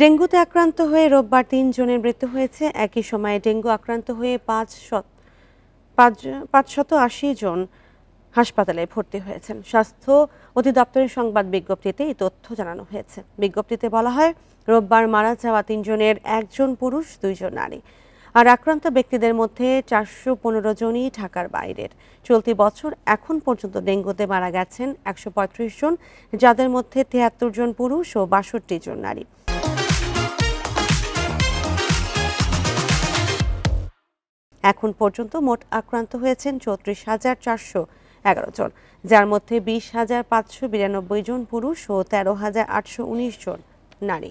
ডেঙ্গুতে আক্রান্ত হয়ে রোববার ৩ জনের মৃত্যু হয়েছে। একই সময়ে ডেঙ্গু আক্রান্ত হয়ে ৫৮০ জন হাসপাতালে ভর্তি হয়েছেন। স্বাস্থ্য অধিদপ্তরের সংবাদ বিজ্ঞপ্তিতে এই তথ্য জানানো হয়েছে। বিজ্ঞপ্তিতে বলা হয়, রোববার মারা যাওয়া ৩ জনের ১ জন পুরুষ, ২ জন নারী। আর আক্রান্ত ব্যক্তিদের মধ্যে ৪১৫ জনই ঢাকার বাইরের। চলতি বছর এখন পর্যন্ত ডেঙ্গুতে মারা গেছেন ১৩৫ জন, যাদের মধ্যে ৭৩ জন পুরুষ ও ৬২ জন নারী। এখন পর্যন্ত মোট আক্রান্ত হয়েছেন ৩৪,৪১১ জন, যার মধ্যে ২০,৫৯২ জন পুরুষ ও ১৩,৮১৯ জন নারী।